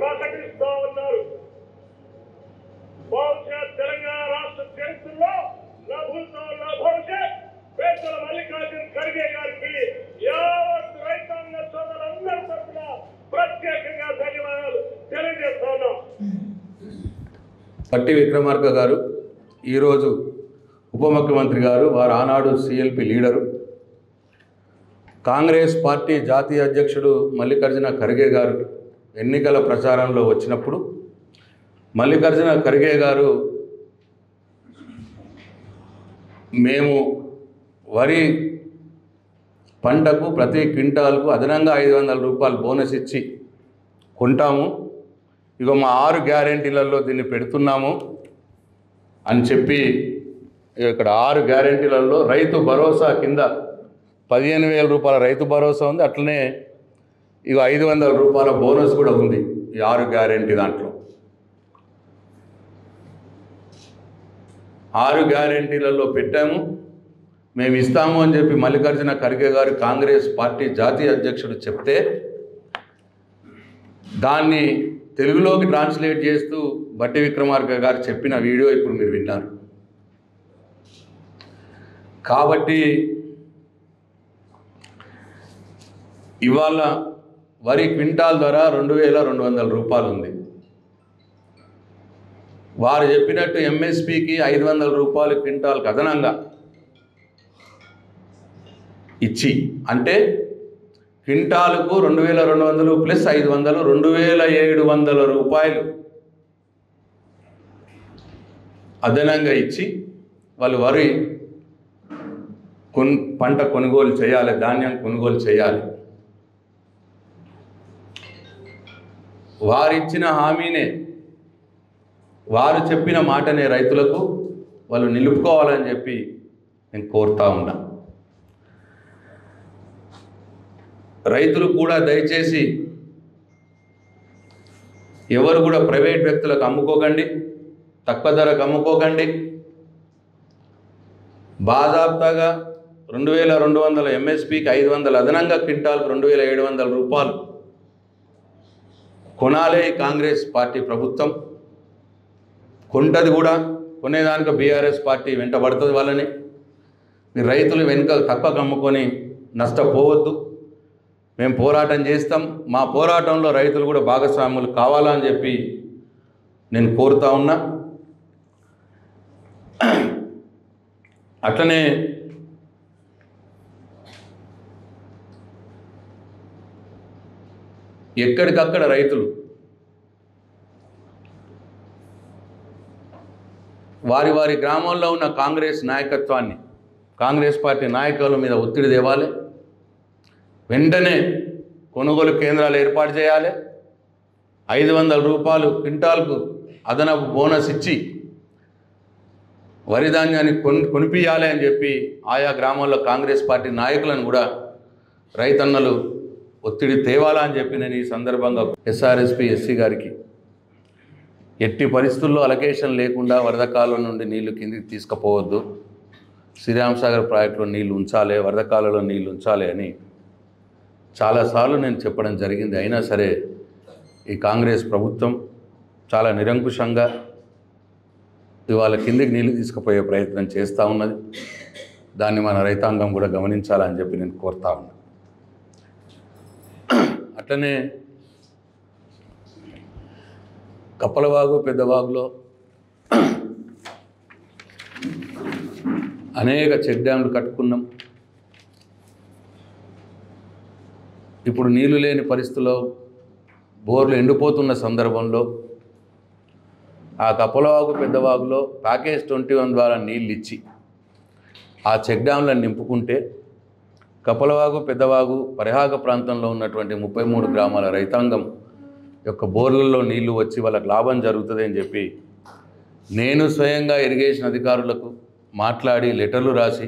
ప్రకటిస్తూ ఉన్నారు. బహుశా తెలంగాణ రాష్ట్ర చరిత్రలో భవిష్యత్ పేదల మల్లికార్జున ఖర్గే గారికి యావత్ రైతాంగ సోదరులందరి తరఫున ప్రత్యేకంగా ధన్యవాదాలు తెలియజేస్తా ఉన్నాం. పట్టి విక్రమార్క గారు ఈరోజు ఉప ముఖ్యమంత్రి గారు, వారు ఆనాడు సిఎల్పి లీడరు, కాంగ్రెస్ పార్టీ జాతీయ అధ్యక్షుడు మల్లికార్జున ఖర్గే గారు ఎన్నికల ప్రచారంలో వచ్చినప్పుడు మల్లికార్జున ఖర్గే గారు మేము వరి పంటకు ప్రతి క్వింటాల్కు అదనంగా 500 రూపాయలు బోనస్ ఇచ్చి కొంటాము, ఇక మా 6 గ్యారెంటీలలో దీన్ని పెడుతున్నాము అని చెప్పి ఇక్కడ 6 గ్యారెంటీలలో రైతు భరోసా కింద 15,000 రూపాయల రైతు భరోసా ఉంది, అట్లనే ఇక 500 రూపాయల బోనస్ కూడా ఉంది ఈ 6 గ్యారెంటీ దాంట్లో. 6 గ్యారెంటీలలో పెట్టాము, మేము ఇస్తాము అని చెప్పి మల్లికార్జున ఖర్గే గారు కాంగ్రెస్ పార్టీ జాతీయ అధ్యక్షుడు చెప్తే దాన్ని తెలుగులోకి ట్రాన్స్లేట్ చేస్తూ బట్టి విక్రమార్క గారు చెప్పిన వీడియో ఇప్పుడు మీరు విన్నారు. కాబట్టి ఇవాళ వరి క్వింటాల్ ధర 2,200 రూపాయలు ఉంది. వారు చెప్పినట్టు ఎంఎస్పికి 500 రూపాయలు క్వింటాల్కి అదనంగా ఇచ్చి, అంటే క్వింటాలకు 2,200 ప్లస్ 500 2,700 రూపాయలు అదనంగా ఇచ్చి వాళ్ళు వరి పంట కొనుగోలు చేయాలి, ధాన్యం కొనుగోలు చేయాలి. వారిచ్చిన హామీనే, వారు చెప్పిన మాటనే రైతులకు వాళ్ళు నిలుపుకోవాలని చెప్పి నేను కోరుతా ఉన్నా. రైతులు కూడా దయచేసి ఎవరు కూడా ప్రైవేట్ వ్యక్తులకు అమ్ముకోకండి, తక్కువ ధరకు అమ్ముకోకండి. బాజాబ్తాగా 2,200 ఎంఎస్పికి 500 అదనంగా క్వింటాల్కు 2,700 రూపాయలు కొనాలే కాంగ్రెస్ పార్టీ ప్రభుత్వం. కొంటది కూడా, కొనేదానికి బీఆర్ఎస్ పార్టీ వెంటబడుతుంది వాళ్ళని. మీరు రైతులు వెనుక తక్కువ అమ్ముకొని నష్టపోవద్దు, మేము పోరాటం చేస్తాం, మా పోరాటంలో రైతులు కూడా భాగస్వాములు కావాలని చెప్పి నేను కోరుతా ఉన్నా. అట్లనే ఎక్కడికక్కడ రైతులు వారి వారి గ్రామంలో ఉన్న కాంగ్రెస్ నాయకత్వాన్ని, కాంగ్రెస్ పార్టీ నాయకుల మీద ఒత్తిడి తేవాలి, వెంటనే కొనుగోలు కేంద్రాలు ఏర్పాటు చేయాలి, 500 రూపాయలు క్వింటాల్కు అదనపు బోనస్ ఇచ్చి వరి ధాన్యాన్ని కొనిపియాలి అని చెప్పి ఆయా గ్రామాల్లో కాంగ్రెస్ పార్టీ నాయకులను కూడా రైతన్నలు ఒత్తిడి తేవాలా అని చెప్పి నేను ఈ సందర్భంగా ఎస్ఆర్ఎస్పీ ఎస్సీ గారికి ఎట్టి పరిస్థితుల్లో అలొకేషన్ లేకుండా వరద కాలం నుండి నీళ్లు కిందికి తీసుకుపోవద్దు, శ్రీరామ్ సాగర్ ప్రాజెక్టులో నీళ్లు ఉంచాలి, వరద కాలంలో నీళ్లు ఉంచాలి అని చాలాసార్లు నేను చెప్పడం జరిగింది. అయినా సరే ఈ కాంగ్రెస్ ప్రభుత్వం చాలా నిరంకుశంగా ఇవాళ కిందికి నీళ్లు తీసుకుపోయే ప్రయత్నం చేస్తూ ఉన్నది. దాన్ని మన రైతాంగం కూడా గమనించాలని చెప్పి నేను కోరుతా ఉన్నా. అట్లనే కప్పలవాగు పెద్దవాగులో అనేక చెక్ డ్యామ్లు కట్టుకున్నాం. ఇప్పుడు నీళ్లు లేని పరిస్థితుల్లో బోర్లు ఎండిపోతున్న సందర్భంలో ఆ కప్పలవాగు పెద్దవాగులో ప్యాకేజ్ 21 ద్వారా నీళ్ళు ఇచ్చి ఆ చెక్ డ్యామ్లను నింపుకుంటే కప్పలవాగు పెద్దవాగు పరిహాగ ప్రాంతంలో ఉన్నటువంటి 33 గ్రామాల రైతాంగం యొక్క బోర్లలో నీళ్లు వచ్చి వాళ్ళకి లాభం జరుగుతుంది అని చెప్పి నేను స్వయంగా ఇరిగేషన్ అధికారులకు మాట్లాడి లెటర్లు రాసి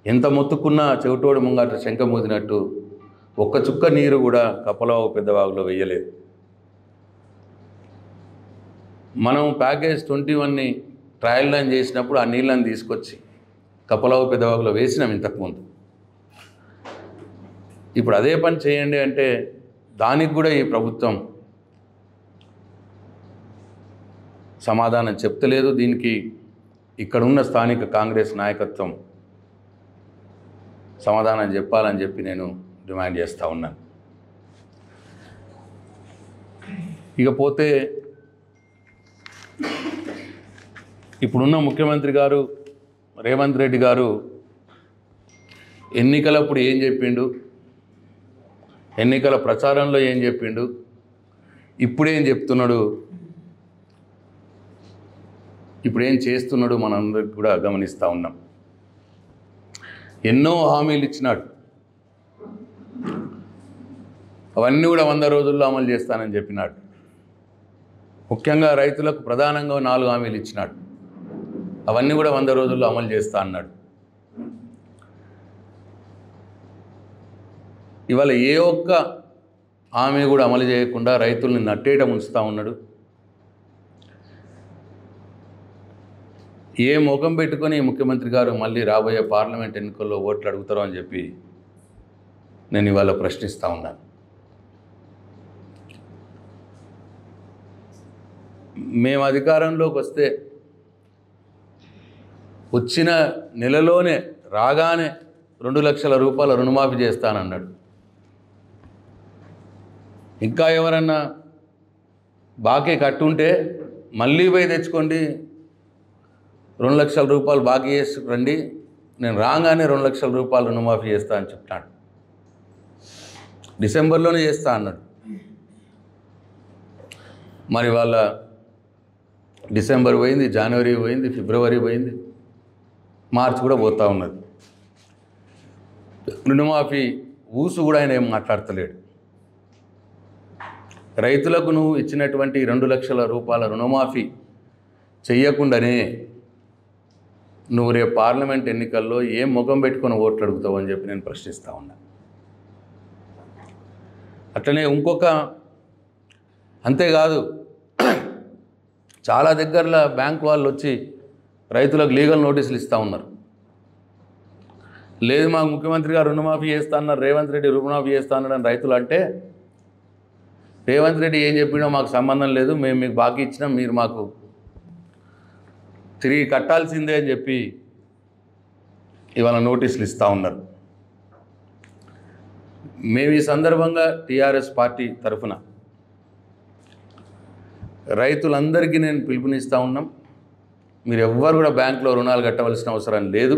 ఎంత మొత్తుకున్నా చెవిటోడు ముంగట శంఖ మూదినట్టు ఒక్క చుక్క నీరు కూడా కప్పలవాగు పెద్దవాగులో వేయలేదు. మనం ప్యాకేజ్ 21ని ట్రయల్ రన్ చేసినప్పుడు ఆ నీళ్ళని తీసుకొచ్చి కప్పలవాగు పెద్దవాగులో వేసినాం ఇంతకుముందు. ఇప్పుడు అదే పని చేయండి అంటే దానికి కూడా ఈ ప్రభుత్వం సమాధానం చెప్తలేదు. దీనికి ఇక్కడున్న స్థానిక కాంగ్రెస్ నాయకత్వం సమాధానం చెప్పాలని చెప్పి నేను డిమాండ్ చేస్తూ ఉన్నాను. ఇకపోతే ఇప్పుడున్న ముఖ్యమంత్రి గారు రేవంత్ రెడ్డి గారు ఎన్నికలప్పుడు ఏం చెప్పిండు, ఎన్నికల ప్రచారంలో ఏం చెప్పిండు, ఇప్పుడేం చెప్తున్నాడు, ఇప్పుడేం చేస్తున్నాడు మనందరికి కూడా గమనిస్తూ ఉన్నాం. ఎన్నో హామీలు ఇచ్చినాడు, అవన్నీ కూడా 100 రోజుల్లో అమలు చేస్తానని చెప్పినాడు. ముఖ్యంగా రైతులకు ప్రధానంగా 4 హామీలు ఇచ్చినాడు, అవన్నీ కూడా 100 రోజుల్లో అమలు చేస్తా అన్నాడు. ఇవాళ ఏ ఒక్క హామీ కూడా అమలు చేయకుండా రైతుల్ని నట్టేట ముంచుతూ ఉన్నాడు. ఏ ముఖం పెట్టుకొని ముఖ్యమంత్రి గారు మళ్ళీ రాబోయే పార్లమెంట్ ఎన్నికల్లో ఓట్లు అడుగుతారో అని చెప్పి నేను ఇవాళ ప్రశ్నిస్తూ ఉన్నాను. మేము అధికారంలోకి వస్తే వచ్చిన నెలలోనే రాగానే 2 లక్షల రూపాయల రుణమాఫీ చేస్తానన్నాడు. ఇంకా ఎవరన్నా బాకీ కట్టుంటే మళ్ళీ పోయి తెచ్చుకోండి, 2 లక్షల రూపాయలు బాకీ చేసి రండి, నేను రాగానే 2 లక్షల రూపాయలు రుణమాఫీ చేస్తా అని చెప్తాడు. డిసెంబర్లోనే చేస్తా అన్నాడు. మరి వాళ్ళ డిసెంబర్ పోయింది, జనవరి పోయింది, ఫిబ్రవరి పోయింది, మార్చి కూడా పోతూ ఉన్నది. రుణమాఫీ ఊసు కూడా ఆయన ఏం మాట్లాడతలేడు. రైతులకు నువ్వు ఇచ్చినటువంటి 2 లక్షల రూపాయల రుణమాఫీ చెయ్యకుండానే నువ్వు రేపు పార్లమెంట్ ఎన్నికల్లో ఏం ముఖం పెట్టుకొని ఓట్లు అడుగుతావు అని చెప్పి నేను ప్రశ్నిస్తూ ఉన్నా. అట్లనే అంతేకాదు, చాలా దగ్గరలో బ్యాంక్ వాళ్ళు వచ్చి రైతులకు లీగల్ నోటీసులు ఇస్తూ ఉన్నారు. లేదు మాకు ముఖ్యమంత్రి గారు రుణమాఫీ చేస్తా అన్నారు, రేవంత్ రెడ్డి రుణమాఫీ చేస్తా అన్నాడని రైతులు అంటే, రేవంత్ రెడ్డి ఏం చెప్పినా మాకు సంబంధం లేదు, మేము మీకు బాకీ ఇచ్చినాం, మీరు మాకు తిరిగి కట్టాల్సిందే అని చెప్పి ఇవాళ నోటీసులు ఇస్తూ ఉన్నారు. మేము ఈ సందర్భంగా టీఆర్ఎస్ పార్టీ తరఫున రైతులందరికీ నేను పిలుపునిస్తూ ఉన్నాం. మీరు ఎవ్వరు కూడా బ్యాంకులో రుణాలు కట్టవలసిన అవసరం లేదు.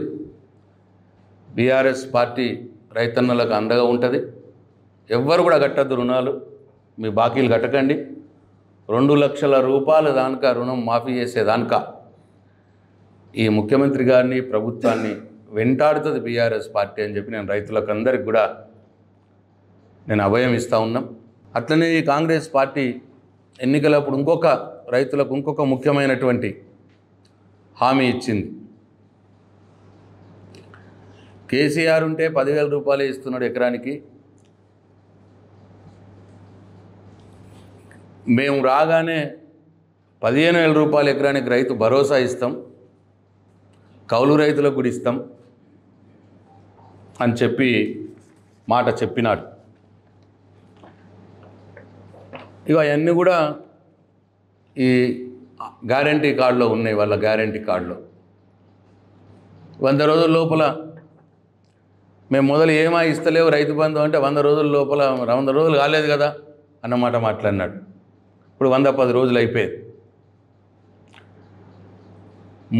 బీఆర్ఎస్ పార్టీ రైతన్నలకు అండగా ఉంటుంది. ఎవ్వరు కూడా కట్టద్దు రుణాలు, మీ బాకీలు కట్టకండి. 2 లక్షల రూపాయల దానిక రుణం మాఫీ చేసేదానిక ఈ ముఖ్యమంత్రి గారిని ప్రభుత్వాన్ని వెంటాడుతుంది బీఆర్ఎస్ పార్టీ అని చెప్పి నేను రైతులకు అందరికి కూడా నేను అభయం ఇస్తూ ఉన్నాం. అట్లనే ఈ కాంగ్రెస్ పార్టీ ఎన్నికలప్పుడు రైతులకు ఇంకొక ముఖ్యమైనటువంటి హామీ ఇచ్చింది. కేసీఆర్ ఉంటే 10,000 రూపాయలు ఇస్తున్నాడు ఎకరానికి, మేము రాగానే 15,000 రూపాయలు ఎకరానికి రైతు భరోసా ఇస్తాం, కౌలు రైతులకు కూడా ఇస్తాం అని చెప్పి మాట చెప్పినాడు. ఇవన్నీ కూడా ఈ గ్యారంటీ కార్డులో ఉన్నాయి. వాళ్ళ గ్యారంటీ కార్డులో 100 రోజుల లోపల మేము మొదలు ఏమా ఇస్తలేవు రైతు బంధు అంటే 100 రోజుల లోపల 100 రోజులు కాలేదు కదా అన్నమాట మాట్లాడినాడు. ఇప్పుడు 110 రోజులు అయిపోయింది.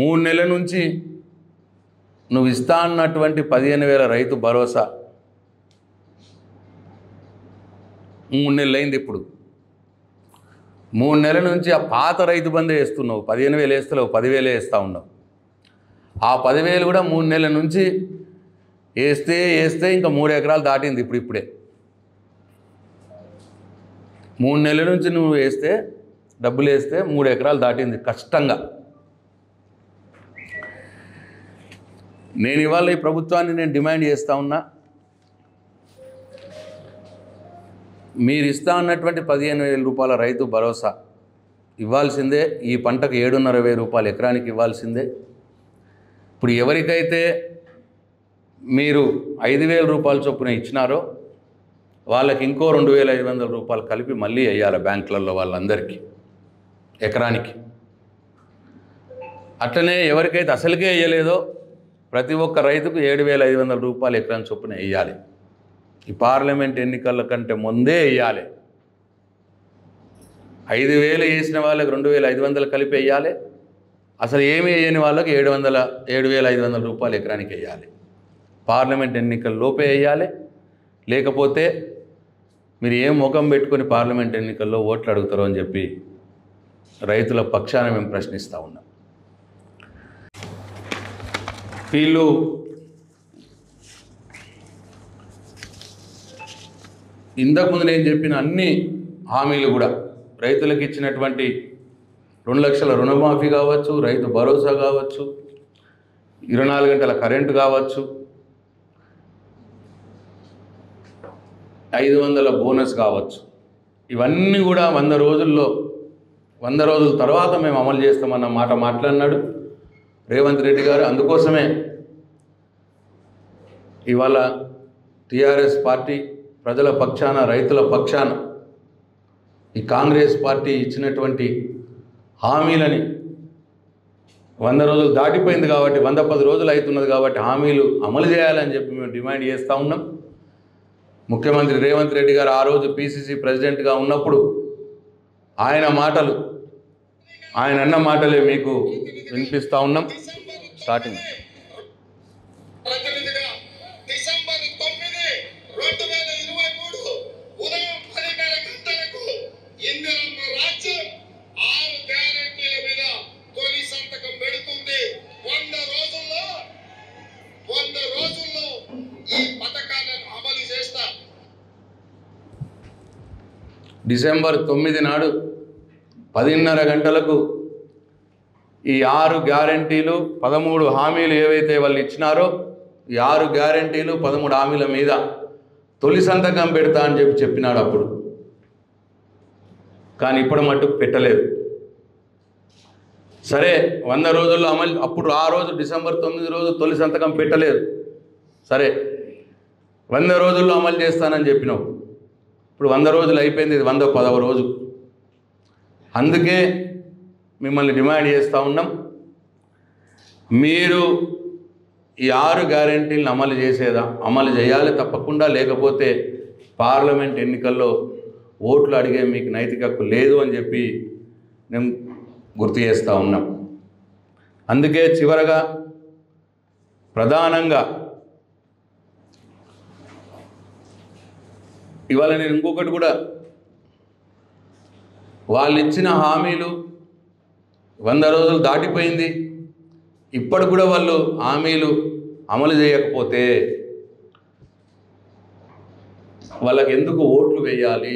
3 నెలల నుంచి నువ్వు ఇస్తా అన్నటువంటి 15,000 రైతు భరోసా 3 నెలలు అయింది. ఇప్పుడు 3 నెలల నుంచి ఆ పాత రైతు బంధే వేస్తున్నావు. 15,000 వేస్తలేవు, 10,000 వేస్తూ ఉన్నావు. ఆ 10,000 కూడా 3 నెలల నుంచి వేస్తే ఇంకా 3 ఎకరాలు దాటింది. ఇప్పుడే 3 నెలల నుంచి నువ్వు డబ్బులు వేస్తే 3 ఎకరాలు దాటింది కష్టంగా. నేను ఇవాళ ఈ ప్రభుత్వాన్ని నేను డిమాండ్ చేస్తూ ఉన్నా, మీరు ఇస్తా ఉన్నటువంటి 15,000 రూపాయల రైతు భరోసా ఇవ్వాల్సిందే. ఈ పంటకు 7,500 రూపాయలు ఎకరానికి ఇవ్వాల్సిందే. ఇప్పుడు ఎవరికైతే మీరు 5,000 రూపాయల చొప్పున ఇచ్చినారో వాళ్ళకి ఇంకో 2,500 రూపాయలు కలిపి మళ్ళీ వేయాలి బ్యాంకులలో వాళ్ళందరికీ ఎకరానికి. అట్లనే ఎవరికైతే అసలుకే వేయలేదో ప్రతి ఒక్క రైతుకు 7,500 రూపాయలు ఎకరం చొప్పున వేయాలి. ఈ పార్లమెంట్ ఎన్నికల కంటే ముందే వేయాలి. 5,000 వేసిన వాళ్ళకి 2,500 కలిపి వేయాలి. అసలు ఏమీ వేయని వాళ్ళకి 7,500 రూపాయలు ఎకరానికి వేయాలి. పార్లమెంట్ ఎన్నికల లోపే వేయాలి. లేకపోతే మీరు ఏం ముఖం పెట్టుకొని పార్లమెంట్ ఎన్నికల్లో ఓట్లు అడుగుతారో అని చెప్పి రైతుల పక్షాన మేము ప్రశ్నిస్తూ ఉన్నాం. వీళ్ళు ఇంతకుముందు నేను చెప్పిన అన్ని హామీలు కూడా రైతులకు ఇచ్చినటువంటి 2 లక్షల రుణమాఫీ కావచ్చు, రైతు భరోసా కావచ్చు, 24 గంటల కరెంటు కావచ్చు, 500 బోనస్ కావచ్చు, ఇవన్నీ కూడా 100 రోజుల తర్వాత మేము అమలు చేస్తామన్న మాట మాట్లాడినాడు రేవంత్ రెడ్డి గారు. అందుకోసమే ఇవాళ టీఆర్ఎస్ పార్టీ ప్రజల పక్షాన, రైతుల పక్షాన ఈ కాంగ్రెస్ పార్టీ ఇచ్చినటువంటి హామీలని 100 రోజులు దాటిపోయింది కాబట్టి 110 రోజులు అవుతున్నది కాబట్టి హామీలు అమలు చేయాలని చెప్పి మేము డిమాండ్ చేస్తూ ఉన్నాం. ముఖ్యమంత్రి రేవంత్ రెడ్డి గారు ఆ రోజు పిసిసి ప్రెసిడెంట్గా ఉన్నప్పుడు ఆయన అన్న మాటలే మీకు వినిపిస్తూ ఉన్నాం. స్టార్టింగ్ డిసెంబర్ 9, 2023 ఉదయం 10:30 గంటలకు ఇందిరమ్మ రాజ్యం 6 గ్యారెంటీల మీద తొలి సంతకం పెడుతుంది. 100 రోజుల్లో ఈ పథకాలను అమలు చేస్తా. డిసెంబర్ 9 నాడు 10:30 గంటలకు ఈ 6 గ్యారెంటీలు 13 హామీలు ఏవైతే వాళ్ళు ఇచ్చినారో ఈ 6 గ్యారెంటీలు 13 హామీల మీద తొలి సంతకం పెడతా అని చెప్పినాడు అప్పుడు. కానీ ఇప్పుడు మట్టుకు పెట్టలేదు. సరే 100 రోజుల్లో అమలు, అప్పుడు ఆ రోజు డిసెంబర్ 9 రోజు తొలి సంతకం పెట్టలేదు. సరే 100 రోజుల్లో అమలు చేస్తానని చెప్పినావు. ఇప్పుడు 100 రోజులు అయిపోయింది, ఇది 110వ రోజు. అందుకే మిమ్మల్ని డిమాండ్ చేస్తూ ఉన్నాం, మీరు ఈ 6 గ్యారెంటీలను అమలు చేయాలి తప్పకుండా. లేకపోతే పార్లమెంట్ ఎన్నికల్లో ఓట్లు అడిగే మీకు నైతిక హక్కు లేదు అని చెప్పి మేము గుర్తు చేస్తూ ఉన్నాం. అందుకే చివరగా ప్రధానంగా ఇవాళ నేను ఇంకొకటి కూడా, వాళ్ళు ఇచ్చిన హామీలు 100 రోజులు దాటిపోయింది, ఇప్పటి కూడా వాళ్ళు హామీలు అమలు చేయకపోతే వాళ్ళకి ఎందుకు ఓట్లు వేయాలి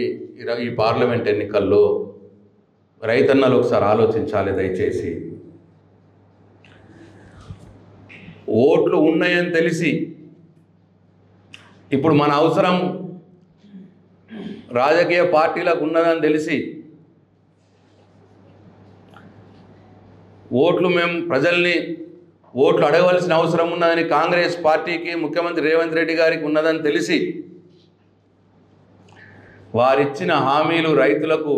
ఈ పార్లమెంట్ ఎన్నికల్లో? రైతన్నలు ఒకసారి ఆలోచించాలి దయచేసి. ఓట్లు ఉన్నాయని తెలిసి ఇప్పుడు మన అవసరం రాజకీయ పార్టీలకు ఉన్నదని తెలిసి మేము ప్రజల్ని ఓట్లు అడగవలసిన అవసరం ఉన్నదని కాంగ్రెస్ పార్టీకి, ముఖ్యమంత్రి రేవంత్ రెడ్డి గారికి ఉన్నదని తెలిసి వారిచ్చిన హామీలు రైతులకు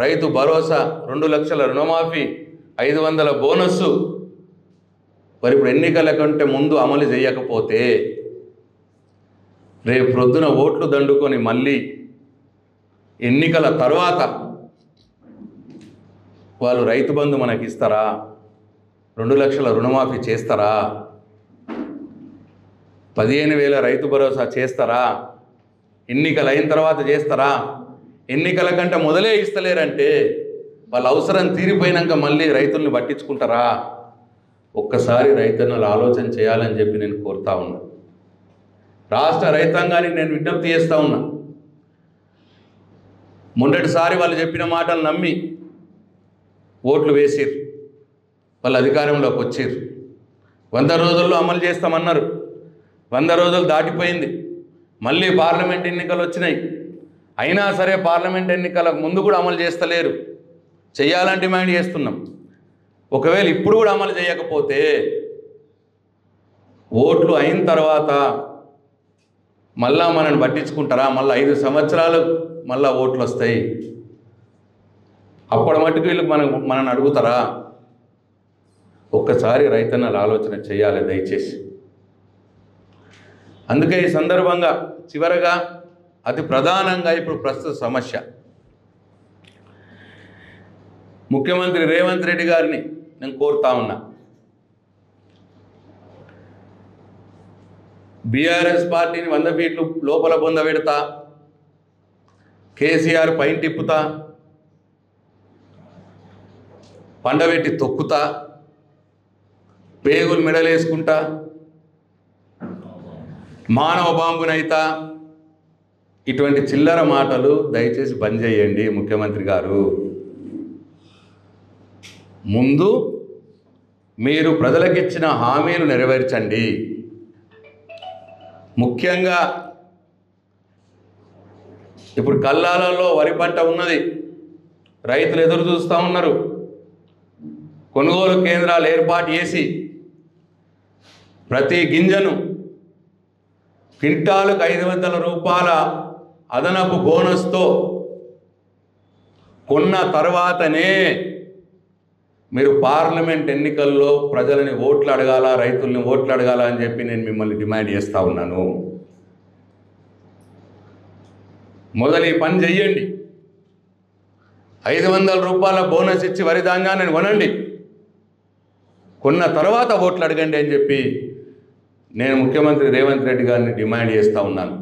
రైతు భరోసా, 2 లక్షల రుణమాఫీ, 500 బోనస్సు మరి ఇప్పుడు ఎన్నికల కంటే ముందు అమలు చేయకపోతే రేపు ప్రొద్దున ఓట్లు దండుకొని మళ్ళీ ఎన్నికల తర్వాత వాళ్ళు రైతు బంధు మనకి ఇస్తారా? 2 లక్షల రుణమాఫీ చేస్తారా? 15,000 రైతు భరోసా చేస్తారా? ఎన్నికలు అయిన తర్వాత చేస్తారా? ఎన్నికల కంటే మొదలే ఇస్తలేరంటే వాళ్ళ అవసరం తీరిపోయినాక మళ్ళీ రైతుల్ని పట్టించుకుంటారా? ఒక్కసారి రైతన్నలు ఆలోచన చేయాలని చెప్పి నేను కోరుతా ఉన్నా. రాష్ట్ర రైతాంగానికి నేను విజ్ఞప్తి చేస్తూ ఉన్నా. మొన్నటిసారి వాళ్ళు చెప్పిన మాటలు నమ్మి ఓట్లు వేసిర్రు, వాళ్ళు అధికారంలోకి వచ్చిర్రు. 100 రోజుల్లో అమలు చేస్తామన్నారు. 100 రోజులు దాటిపోయింది, మళ్ళీ పార్లమెంట్ ఎన్నికలు వచ్చినాయి. అయినా సరే పార్లమెంట్ ఎన్నికలకు ముందు కూడా అమలు చేస్తలేరు. చేయాలని డిమాండ్ చేస్తున్నాం. ఒకవేళ ఇప్పుడు కూడా అమలు చేయకపోతే ఓట్లు అయిన తర్వాత మళ్ళా మనల్ని పట్టించుకుంటారా? మళ్ళీ 5 సంవత్సరాలు మళ్ళీ ఓట్లు వస్తాయి. అప్పటి మట్టుకు వీళ్ళు మనల్ని అడుగుతారా? ఒక్కసారి రైతన్నలు ఆలోచన చేయాలి దయచేసి. అందుకే ఈ సందర్భంగా చివరగా అతి ప్రధానంగా ఇప్పుడు ప్రస్తుత సమస్య ముఖ్యమంత్రి రేవంత్ రెడ్డి గారిని నేను కోరుతా ఉన్నా, బీఆర్ఎస్ పార్టీని 100 ఫీట్లు లోపల పొందబెడతా, కేసీఆర్ పైన తిప్పుతా, పండబెట్టి తొక్కుతా, పేగులు మెడలేసుకుంటా, మానవ బాంబునైతా, ఇటువంటి చిల్లర మాటలు దయచేసి బంద్ చేయండి ముఖ్యమంత్రి గారు. ముందు మీరు ప్రజలకిచ్చిన హామీలు నెరవేర్చండి. ముఖ్యంగా ఇప్పుడు కల్లాలలో వరి పంట ఉన్నది, రైతులు ఎదురు చూస్తూ ఉన్నారు. కొనుగోలు కేంద్రాలు ఏర్పాటు చేసి ప్రతి గింజను క్వింటాలకు 500 రూపాయల అదనపు బోనస్తో కొన్న తర్వాతనే మీరు పార్లమెంట్ ఎన్నికల్లో ప్రజలని ఓట్లు అడగాల, రైతుల్ని ఓట్లు అడగాల అని చెప్పి నేను మిమ్మల్ని డిమాండ్ చేస్తూ ఉన్నాను. మొదలు ఈ పని చెయ్యండి. 500 రూపాయల బోనస్ ఇచ్చి వరి ధాన్యాన్ని కొనండి, కొన్న తర్వాత ఓట్లు అడగండి అని చెప్పి నేను ముఖ్యమంత్రి రేవంత్ రెడ్డి గారిని డిమాండ్ చేస్తూ ఉన్నాను.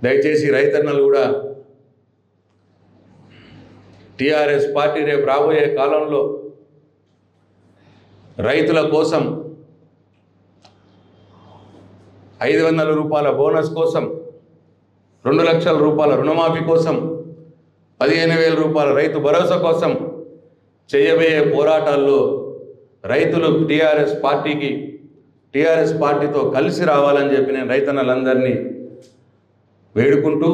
దయచేసి రైతన్నలు కూడా టీఆర్ఎస్ పార్టీ రేపు రాబోయే కాలంలో రైతుల కోసం 500 రూపాయల బోనస్ కోసం, 2 లక్షల రూపాయల రుణమాఫీ కోసం, 15,000 రూపాయల రైతు భరోసా కోసం చేయబోయే పోరాటాల్లో రైతులు టీఆర్ఎస్ పార్టీతో కలిసి రావాలని చెప్పి నేను రైతన్నలందరినీ వేడుకుంటూ